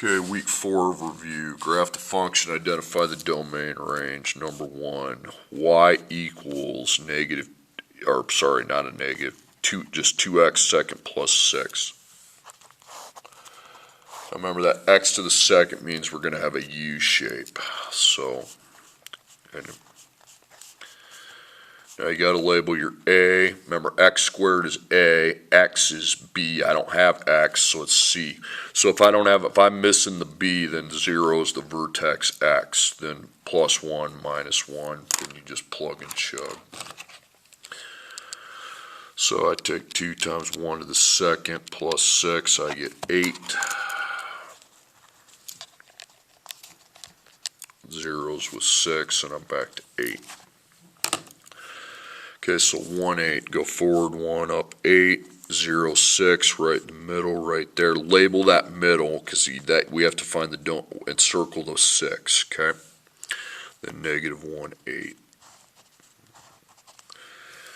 Okay, week 4 of review. Graph the function, identify the domain range. Number 1, y equals negative, or sorry, not a negative, just 2x second plus 6. Now remember that x to the second means we're going to have a U shape. So, now you got to label your A. Remember, x squared is A, x is B. I don't have x, so it's C. So if I'm missing the B, then 0 is the vertex x. Then plus 1, minus 1. Then you just plug and chug. So I take 2 times 1 to the second plus 6. I get 8. Zeros with 6, and I'm back to 8. Okay, so 1, 8, go forward 1, up 8, 0, 6, right in the middle, right there. Label that middle, because we have to find the and circle the 6, okay? Then negative 1, 8.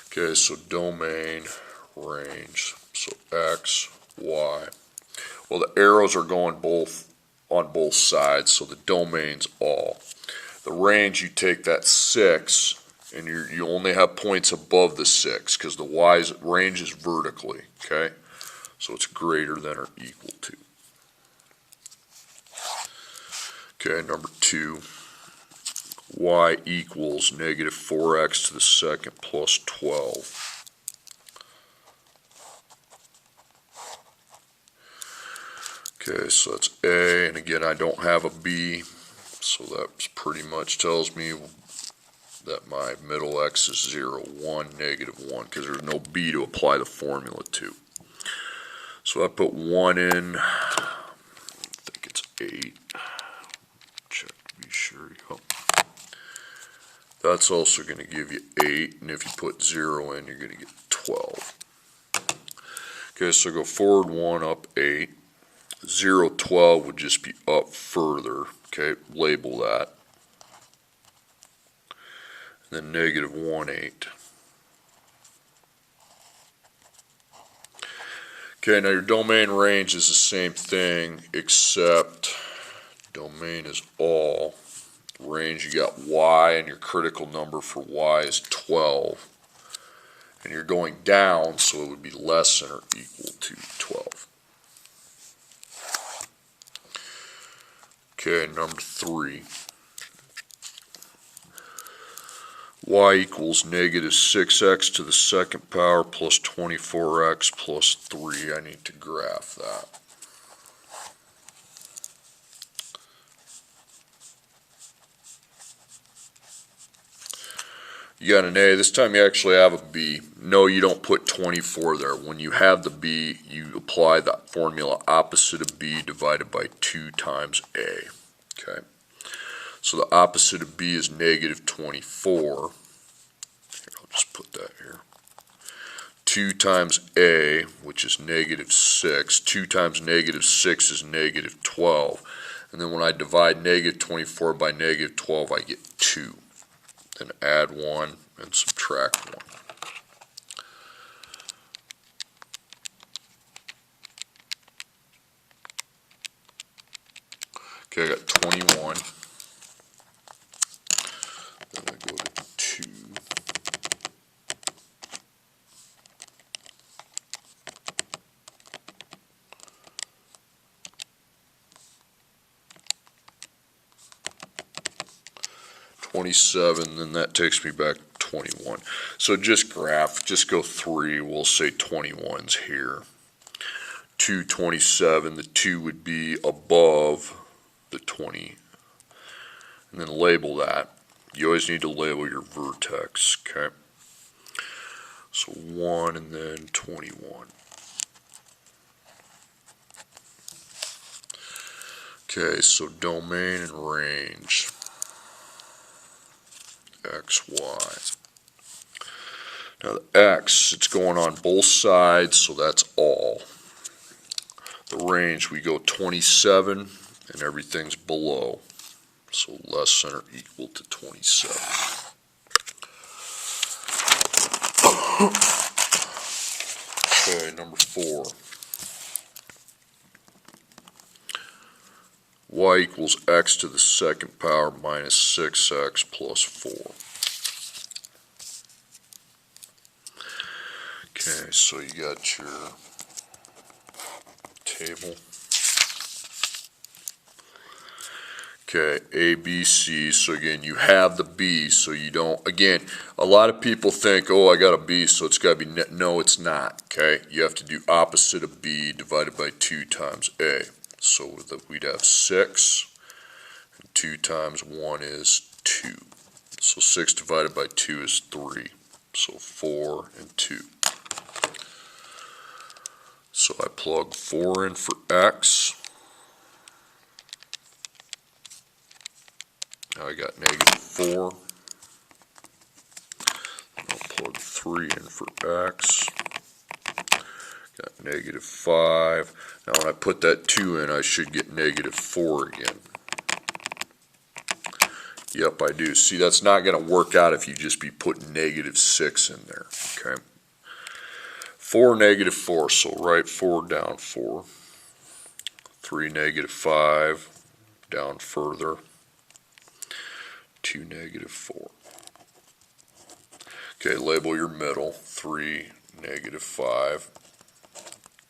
Okay, so domain, range, so x, y. Well, the arrows are going on both sides, so the domain's all. The range, you take that 6, and you only have points above the 6 because the range is vertically, okay? So it's greater than or equal to. Okay, number 2, y equals negative 4x to the second plus 12. Okay, so that's A, and again, I don't have a B, so that pretty much tells me that my middle x is 0, 1, negative 1, because there's no b to apply the formula to. So I put 1 in, I think it's 8, check to be sure. Yep. That's also going to give you 8, and if you put 0 in, you're going to get 12. Okay, so go forward 1, up 8, 0, 12 would just be up further, okay, label that. Then negative 1, 8. Okay, now your domain range is the same thing, except domain is all. Range, you got y, and your critical number for y is 12. And you're going down, so it would be less than or equal to 12. Okay, number 3. Y equals negative 6x to the second power plus 24x plus 3. I need to graph that. You got an A. This time you actually have a B. No, you don't put 24 there. When you have the B, you apply that formula opposite of B divided by 2 times A. Okay. So the opposite of B is negative 24. I'll just put that here. 2 times A, which is negative 6. 2 times negative 6 is negative 12. And then when I divide negative 24 by negative 12, I get 2. Then add 1 and subtract 1. Okay, I got 21. Then I go to 2. Then that takes me back to 21. So just graph, just go 3. We'll say 21's here. 227, the 2 would be above the 20. And then label that. You always need to label your vertex, okay? So 1 and then 21. Okay, so domain and range. X, Y. Now the X, it's going on both sides, so that's all. The range, we go 27, and everything's below. So less than or equal to 27. Okay, number 4. y equals x to the second power minus 6x plus 4. Okay, so you got your table. Okay, A, B, C, so again, you have the B, so you don't, again, a lot of people think, oh, I got a B, so it's got to be, no, it's not, okay? You have to do opposite of B divided by 2 times A. So we'd have 6, and 2 times 1 is 2. So 6 divided by 2 is 3, so 4 and 2. So I plug 4 in for X. Now I got negative 4. I'll plug 3 in for X. Got negative 5. Now when I put that 2 in, I should get negative 4 again. Yep, I do. See, that's not going to work out if you just be putting negative 6 in there. Okay. 4, negative 4, so write 4 down 4. 3, negative 5, down further. 2, negative 4. Okay, label your middle, 3, negative 5,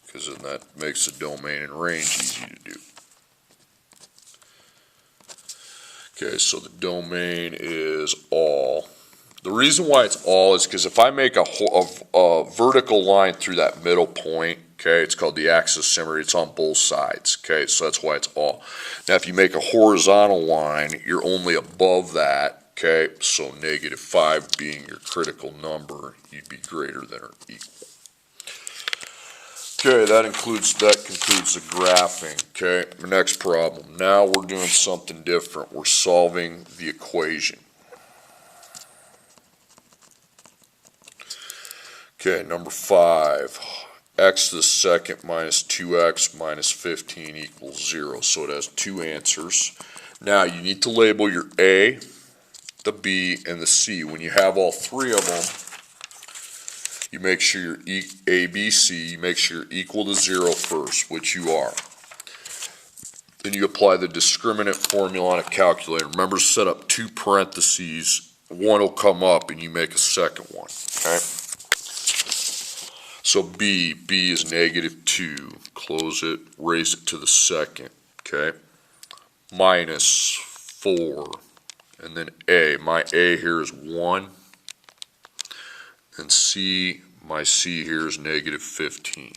because then that makes the domain and range easy to do. Okay, so the domain is all. The reason why it's all is because if I make a vertical line through that middle point, okay, it's called the axis of symmetry, it's on both sides, okay, so that's why it's all. Now if you make a horizontal line, you're only above that, okay, so negative 5 being your critical number, you'd be greater than or equal. Okay, that concludes the graphing. Okay, the next problem. Now we're doing something different. We're solving the equation. Okay, number 5. X to the second minus 2x minus 15 equals 0. So it has 2 answers. Now you need to label your A, the B, and the C. When you have all 3 of them, you make sure your A, B, C, you make sure you're equal to 0 first, which you are. Then you apply the discriminant formula on a calculator. Remember to set up 2 parentheses. One will come up and you make a second one. Okay? So B is negative 2. Close it, raise it to the second. Okay? Minus 4. And then A. My A here is 1. And C, my C here is negative 15.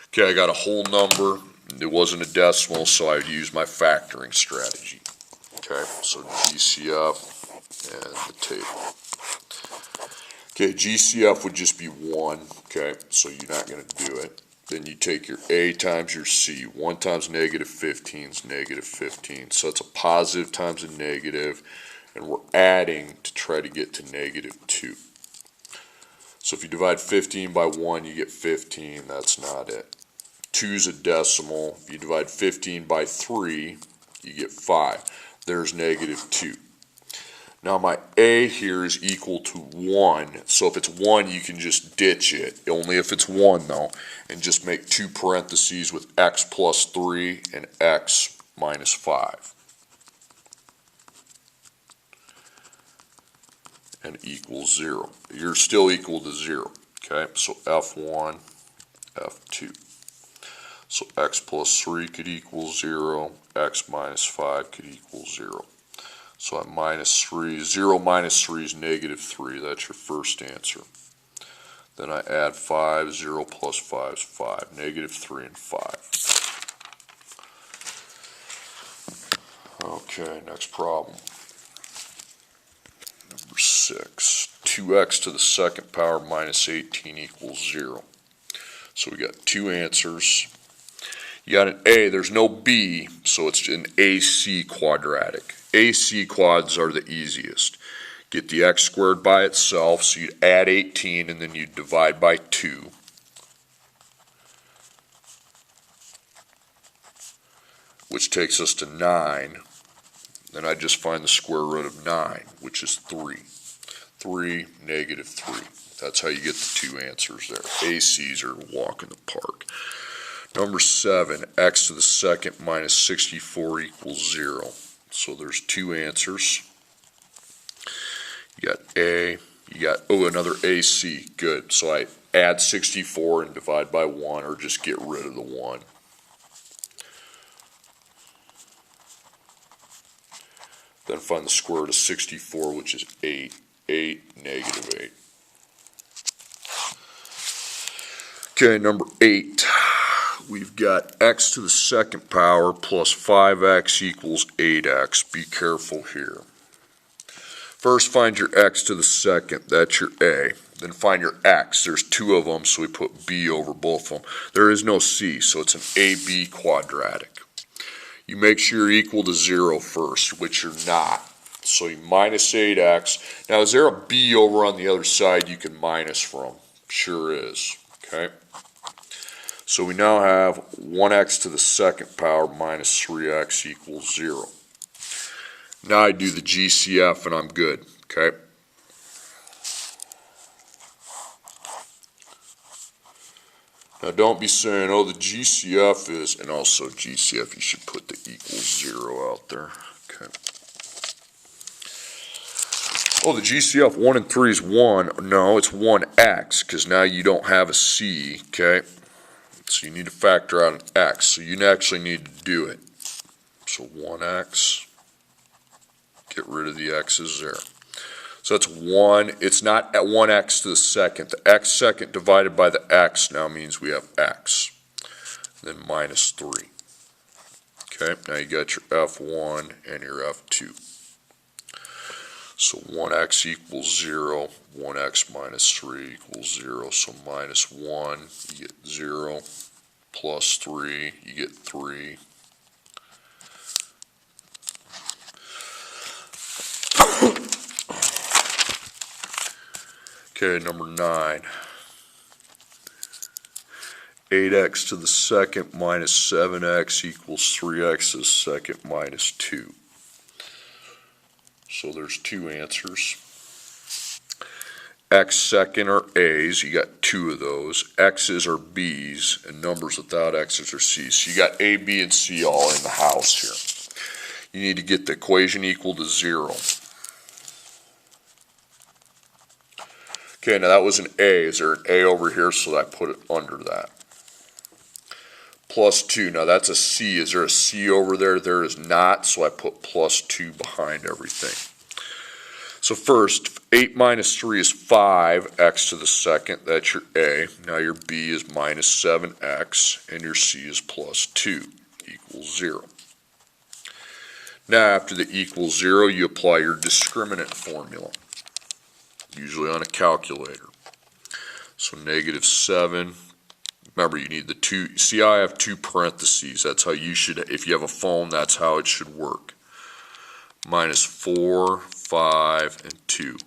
Okay, I got a whole number. It wasn't a decimal, so I would use my factoring strategy. Okay, so GCF and the table. Okay, GCF would just be 1. Okay, so you're not going to do it. Then you take your A times your C. 1 times negative 15 is negative 15. So it's a positive times a negative. And we're adding to try to get to negative 2. So if you divide 15 by 1, you get 15. That's not it. 2 is a decimal. If you divide 15 by 3, you get 5. There's negative 2. Now my A here is equal to 1. So if it's 1, you can just ditch it. Only if it's 1, though. And just make 2 parentheses with x plus 3 and x minus 5. And equals 0. You're still equal to 0. Okay, so F1, F2. So x plus 3 could equal 0, x minus 5 could equal 0. So at minus 3, 0 minus 3 is negative 3. That's your first answer. Then I add 5, 0 plus 5 is 5. Negative 3 and 5. Okay, next problem. Number 6. 2x to the second power minus 18 equals 0. So we got 2 answers. You got an A, there's no B, so it's an AC quadratic. AC quads are the easiest. Get the x squared by itself, so you'd add 18 and then you'd divide by 2. Which takes us to 9. Then I just find the square root of 9, which is 3. 3, negative 3. That's how you get the 2 answers there. ACs are a walk in the park. Number 7, x to the second minus 64 equals 0. So there's two answers. You got A, you got, oh, another AC, good. So I add 64 and divide by 1, or just get rid of the 1. Then find the square root of 64, which is 8. 8, negative 8. Okay, number 8. We've got x to the second power plus 5x equals 8x. Be careful here. First, find your x to the second. That's your A. Then find your x. There's two of them, so we put b over both of them. There is no c, so it's an AB quadratic. You make sure you're equal to 0 first, which you're not. So you minus 8x. Now, is there a b over on the other side you can minus from? Sure is. Okay. So we now have 1x to the second power minus 3x equals 0. Now I do the GCF and I'm good. Okay. Now don't be saying, oh, the GCF is, and also GCF, you should put the equals 0 out there. Okay. Oh, the GCF 1 and 3 is 1. No, it's 1x, because now you don't have a c, okay? So you need to factor out an x, so you actually need to do it. So 1x, get rid of the x's there. So that's 1, it's not at 1x to the second. The x second divided by the x now means we have x. And then minus 3. Okay, now you got your f1 and your f2. So 1x equals 0, 1x minus 3 equals 0, so minus 1, you get 0, plus 3, you get 3. Okay, number 9. 8x to the second minus 7x equals 3x to the second minus 2. So there's two answers. X second are A's, you got two of those. X's are B's, and numbers without X's are C's. So you got A, B, and C all in the house here. You need to get the equation equal to 0. Okay, now that was an A. Is there an A over here? So I put it under that. Plus 2. Now that's a C. Is there a C over there? There is not, so I put plus 2 behind everything. So first, 8 minus 3 is 5, x to the second. That's your A. Now your B is minus 7x, and your C is plus 2, equals 0. Now after the equals 0, you apply your discriminant formula, usually on a calculator. So negative 7. Remember, you need the 2. See how I have two parentheses? That's how you should, if you have a phone, that's how it should work. Minus 4, 5, and 2.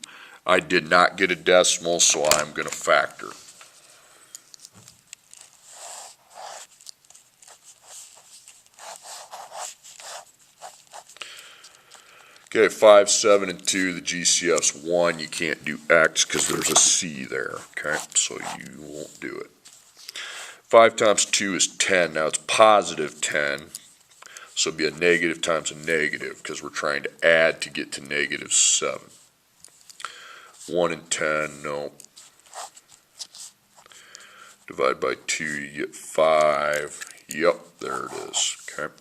I did not get a decimal, so I'm going to factor. Okay, 5, 7, and 2, the GCF's 1. You can't do X because there's a C there, okay? So you won't do it. 5 times 2 is 10. Now it's positive 10. So it'd be a negative times a negative because we're trying to add to get to negative 7. 1 and 10, no. Divide by 2, you get 5. Yep, there it is, okay?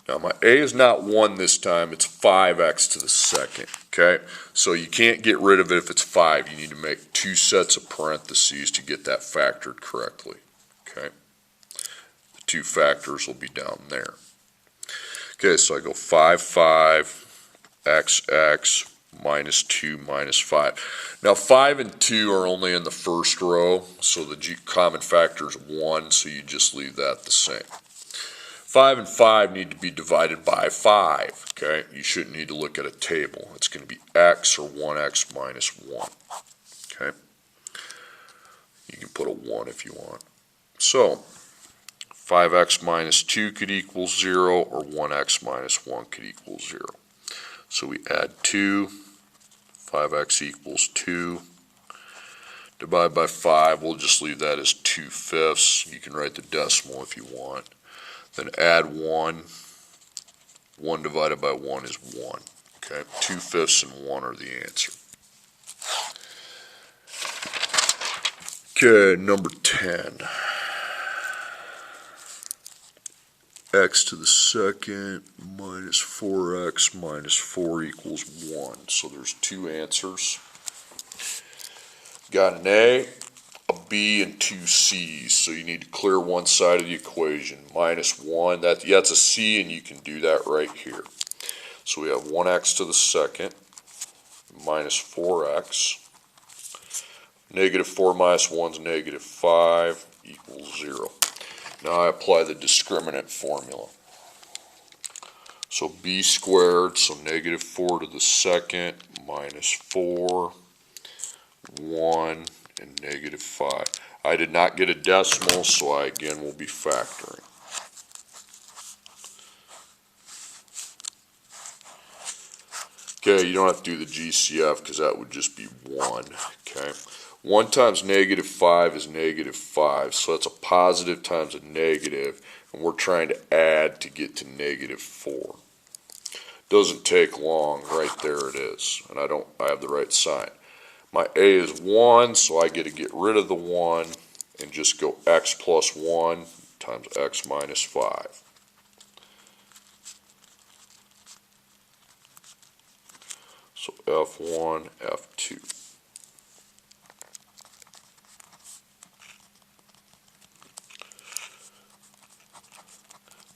Now my A is not 1 this time, it's 5x to the second, okay? So you can't get rid of it if it's 5. You need to make 2 sets of parentheses to get that factored correctly, okay? The 2 factors will be down there. Okay, so I go 5, 5, x, x, minus 2, minus 5. Now 5 and 2 are only in the first row, so the common factor is 1, so you just leave that the same. 5 and 5 need to be divided by 5, okay? You shouldn't need to look at a table. It's going to be x or 1x minus 1, okay? You can put a 1 if you want. So 5x minus 2 could equal 0, or 1x minus 1 could equal 0. So we add 2, 5x equals 2, Divide by 5, we'll just leave that as 2/5. You can write the decimal if you want. Then add 1. 1 divided by 1 is 1. Okay, 2/5 and 1 are the answer. Okay, number 10. X to the second minus 4x minus 4 equals 1. So there's two answers. Got an A, a B, and two C's. So you need to clear one side of the equation. Minus 1, that's a C, and you can do that right here. So we have 1x to the second minus 4x. Negative 4 minus 1 is negative 5 equals 0. Now I apply the discriminant formula. So b squared, so negative 4 to the second minus 4, 1, and negative 5. I did not get a decimal, so I again will be factoring. Okay, you don't have to do the GCF because that would just be 1. Okay, 1 times negative 5 is negative 5, so that's a positive times a negative, and we're trying to add to get to negative 4. Doesn't take long, right there it is, and I have the right sign. My A is 1, so I get to get rid of the 1 and just go x plus 1 times x minus 5. So F1, F2.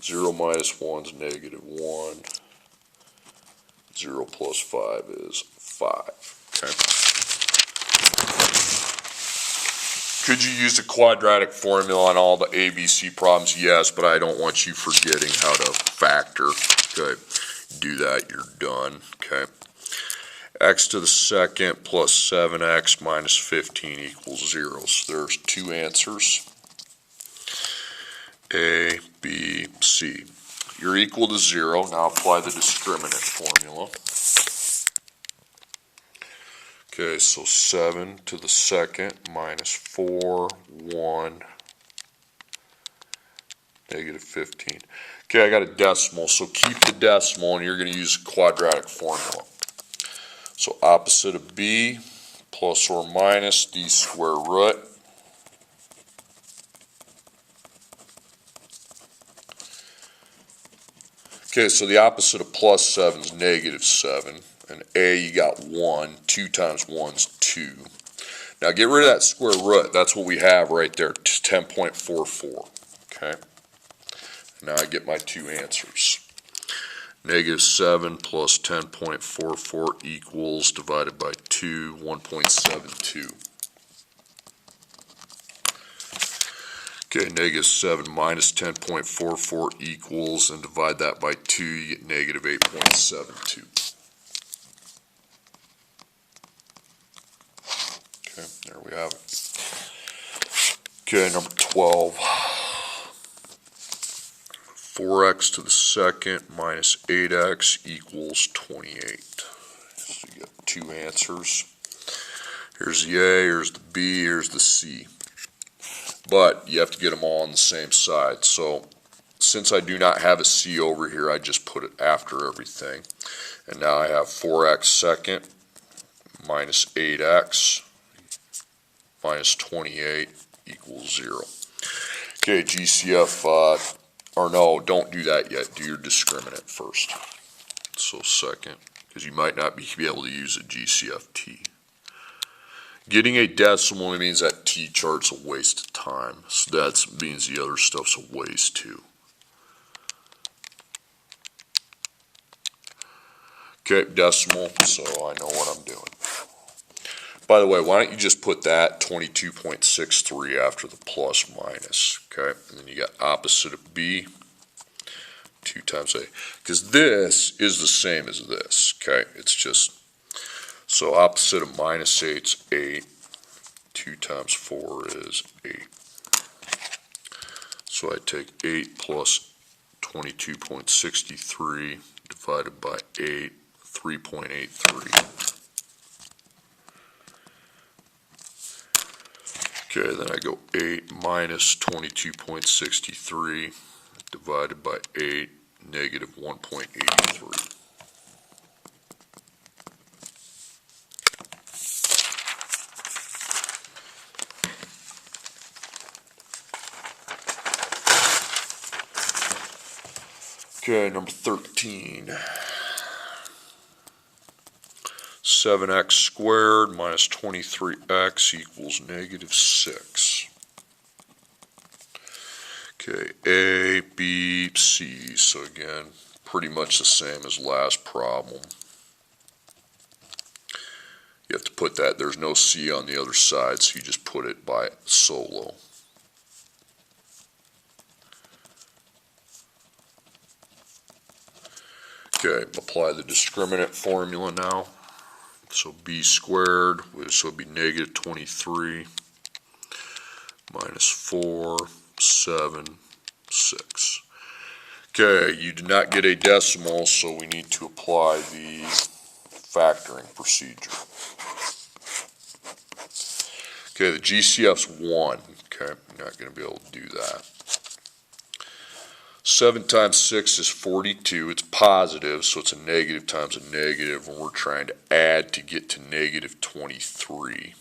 Zero minus 1 is negative 1. 0 plus 5 is 5. Okay. Could you use the quadratic formula on all the ABC problems? Yes, but I don't want you forgetting how to factor. Okay. Do that, you're done. Okay. X to the second plus 7x minus 15 equals 0. So there's two answers. A, B, C. You're equal to 0. Now apply the discriminant formula. Okay, so 7 to the second minus 4, 1, negative 15. Okay, I got a decimal, so keep the decimal and you're going to use the quadratic formula. So opposite of B, plus or minus d square root. Okay, so the opposite of plus 7 is negative 7. And A, you got 1. 2 times 1 is 2. Now get rid of that square root. That's what we have right there, 10.44. Okay. Now I get my two answers. Negative 7 plus 10.44 equals, divided by 2, 1.72. Okay, negative 7 minus 10.44 equals, and divide that by 2, you get negative 8.72. Okay, there we have it. Okay, number 12. 4x to the second minus 8x equals 28. So you got two answers. Here's the A, here's the B, here's the C. But you have to get them all on the same side. So since I do not have a C over here, I just put it after everything. And now I have 4x second minus 8x minus 28 equals 0. Okay, GCF, or no, don't do that yet. Do your discriminant first. So second, because you might not be able to use a GCFT. Getting a decimal means that T chart's a waste of time. So that means the other stuff's a waste too. Okay, decimal, so I know what I'm doing. By the way, why don't you just put that 22.63 after the plus minus, okay? And then you got opposite of B, 2 times A. Because this is the same as this, okay? It's just, so opposite of minus 8 is 8. 2 times 4 is 8. So I take 8 plus 22.63 divided by 8, 3.83. Okay, then I go 8 minus 22.63 divided by 8, negative 1.83. Okay, number 13. 7x squared minus 23x equals negative 6. Okay, A, B, C. So again, pretty much the same as last problem. You have to put that, there's no C on the other side, so you just put it by solo. Okay, apply the discriminant formula now. So B squared, so it'd be negative 23 minus 4, 7, 6. Okay, you did not get a decimal, so we need to apply the factoring procedure. Okay, the GCF's 1. Okay, I'm not going to be able to do that. 7 times 6 is 42. It's positive, so it's a negative times a negative, and we're trying to add to get to negative 23.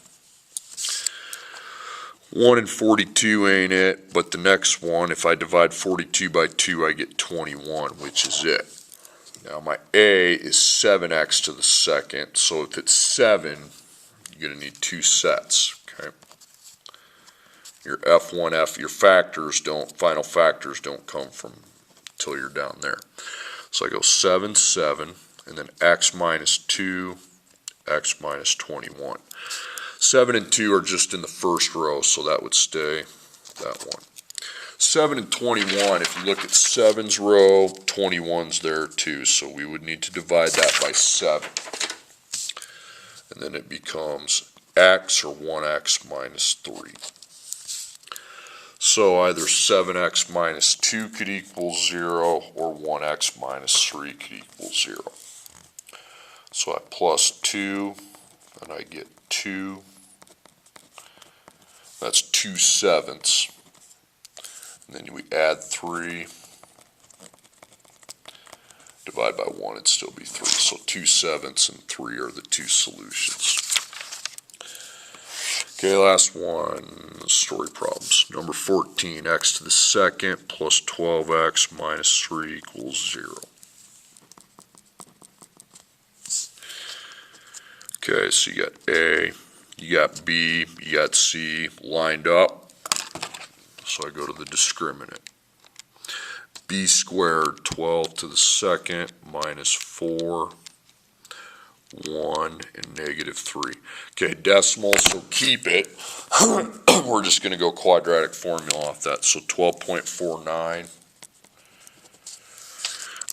1 and 42 ain't it, but the next one, if I divide 42 by 2, I get 21, which is it. Now my A is 7x to the second, so if it's 7, you're going to need 2 sets, okay? Your F1, your factors final factors don't come from until you're down there. So I go 7, 7, and then x minus 2, x minus 21. 7 and 2 are just in the first row, so that would stay that one. 7 and 21, if you look at 7's row, 21's there too, so we would need to divide that by 7. And then it becomes x, or 1x minus 3. So either 7x minus 2 could equal 0, or 1x minus 3 could equal 0. So I plus 2, and I get 2. That's 2 sevenths. And then we add 3. Divide by 1, it'd still be 3. So 2 sevenths and 3 are the two solutions. Okay, last one, story problems. Number 14, x to the second plus 12x minus 3 equals 0. Okay, so you got A, you got B, you got C lined up. So I go to the discriminant. B squared, 12 to the second minus 4, 1, and negative 3. Okay, decimal, so keep it. We're just going to go quadratic formula off that. So 12.49.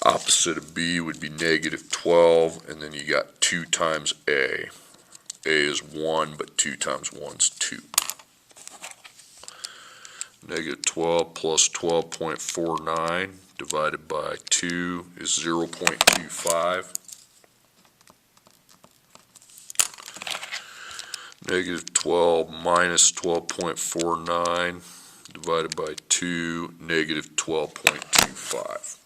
Opposite of B would be negative 12, and then you got 2 times A. A is 1, but 2 times 1 is 2. Negative 12 plus 12.49 divided by 2 is 0.25. Negative 12 minus 12.49 divided by 2, negative 12.25.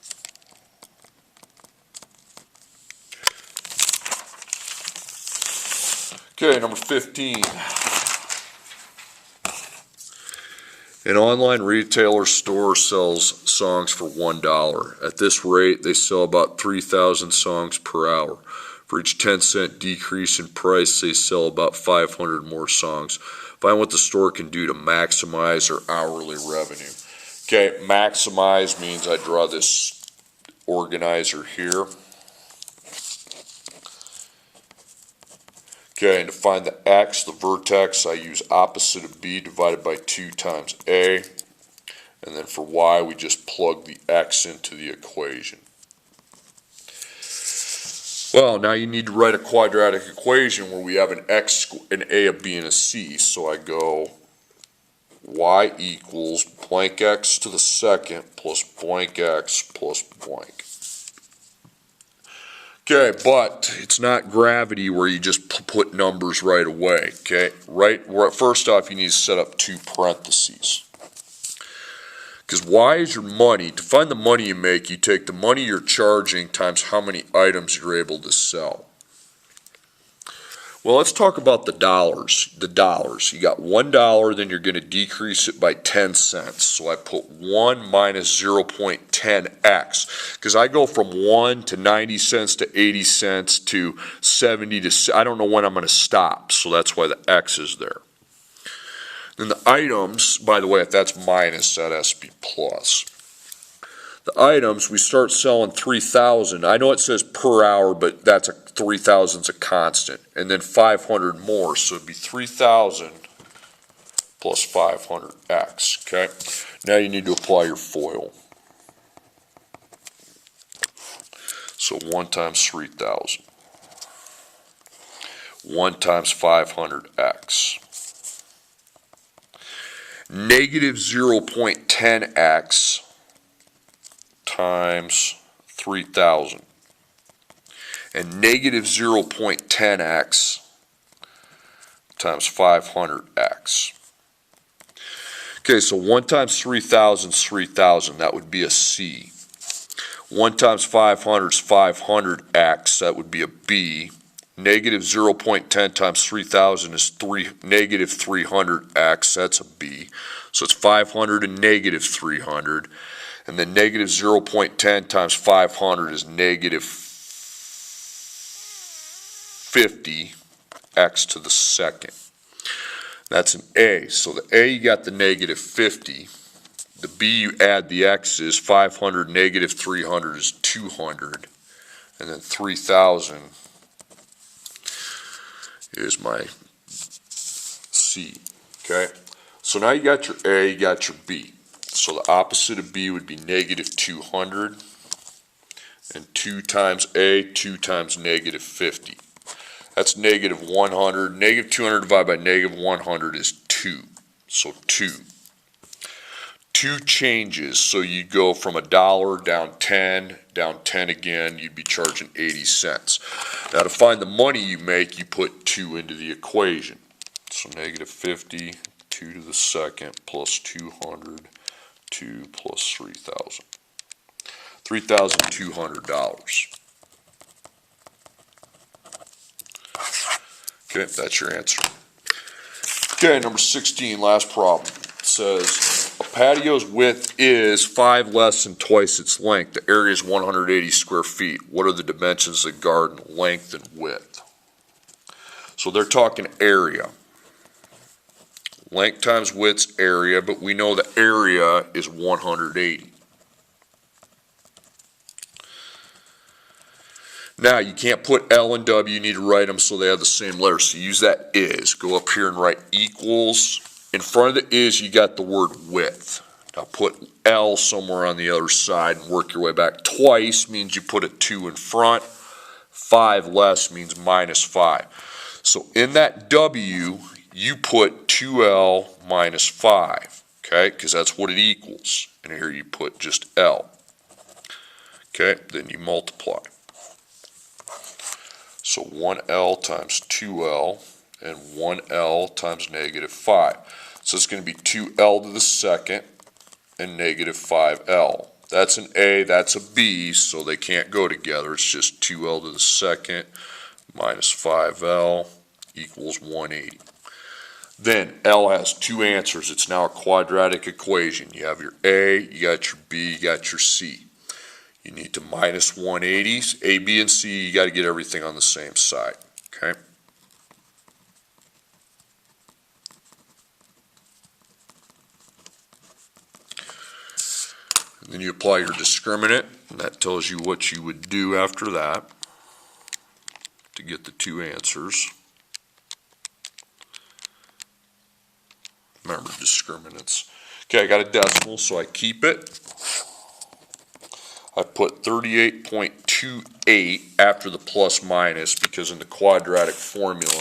Okay, number 15. An online retailer store sells songs for $1. At this rate, they sell about 3,000 songs per hour. For each 10-cent decrease in price, they sell about 500 more songs. Find what the store can do to maximize their hourly revenue. Okay, maximize means I draw this organizer here. Okay, and to find the x, the vertex, I use opposite of b divided by 2 times a. And then for y, we just plug the x into the equation. Well, now you need to write a quadratic equation where we have an x, an a, a b, and a c. So I go y equals blank x to the second plus blank x plus blank. Okay, but it's not gravity where you just put numbers right away, okay? First off, you need to set up two parentheses. Because y is your money. To find the money you make, you take the money you're charging times how many items you're able to sell. Well, let's talk about the dollars. The dollars. You got $1, then you're going to decrease it by 10 cents. So I put 1 minus 0.10x. Because I go from 1 to 90 cents to 80 cents to 70 to, I don't know when I'm going to stop. So that's why the x is there. Then the items, by the way, if that's minus, that has to be plus. The items, we start selling 3,000. I know it says per hour, but that's 3,000 is a constant. And then 500 more, so it'd be 3,000 plus 500x, okay? Now you need to apply your FOIL. So 1 times 3,000. 1 times 500x. Negative 0.10x times 3,000. And negative 0.10x times 500x. Okay, so 1 times 3,000 is 3,000. That would be a C. 1 times 500 is 500x. That would be a B. Negative 0.10 times 3,000 is negative 300x. That's a B. So it's 500 and negative 300. And then negative 0.10 times 500 is negative 50x to the second. That's an A. So the A, you got the negative 50. The B, you add the x's. 500 negative 300 is 200. And then 3,000 is my C. Okay? So now you got your A, you got your B. So the opposite of B would be negative 200. And 2 times A, 2 times negative 50. That's negative 100. Negative 200 divided by negative 100 is 2. So 2. 2 changes. So you'd go from $1 down 10 again. You'd be charging 80 cents. Now to find the money you make, you put 2 into the equation. So negative 50, 2 to the second, plus 200, 2 plus 3,000. $3,200. Okay, that's your answer. Okay, number 16, last problem. It says a patio's width is 5 less than twice its length. The area is 180 square feet. What are the dimensions of the garden, length and width? So they're talking area. Length times width's area, but we know the area is 180. Now, you can't put L and W, you need to write them so they have the same letter. So use that is. Go up here and write equals. In front of the is, you got the word width. Now put L somewhere on the other side and work your way back. Twice means you put a 2 in front. 5 less means minus 5. So in that W, you put 2L minus 5, okay, because that's what it equals. And here you put just L. Okay, then you multiply. So 1L times 2L and 1L times negative 5. So it's going to be 2L to the second and negative 5L. That's an A, that's a B, so they can't go together. It's just 2L to the second minus 5L equals 180. Then L has 2 answers. It's now a quadratic equation. You have your A, you got your B, you got your C. You need to minus 180. A, B, and C, you got to get everything on the same side. Okay? And then you apply your discriminant, and that tells you what you would do after that to get the 2 answers. Remember discriminants. Okay, I got a decimal, so I keep it. I put 38.28 after the plus minus because in the quadratic formula,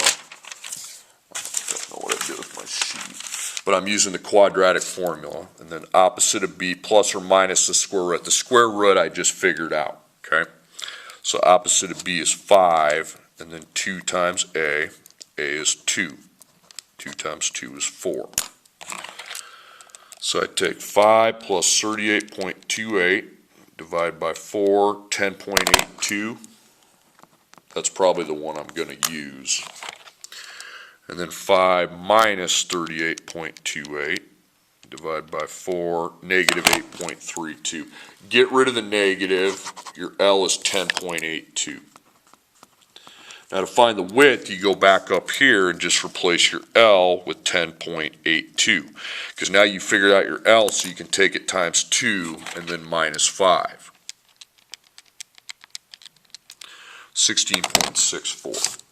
I don't know what I did with my sheet, but I'm using the quadratic formula. And then opposite of B, plus or minus the square root. The square root I just figured out, okay? So opposite of B is 5, and then 2 times A is 2. 2 times 2 is 4. So I take 5 plus 38.28, divide by 4, 10.82. That's probably the one I'm going to use. And then 5 minus 38.28, divide by 4, negative 8.32. Get rid of the negative, your L is 10.82. Now to find the width, you go back up here and just replace your L with 10.82. Because now you figured out your L, so you can take it times 2 and then minus 5. 16.64.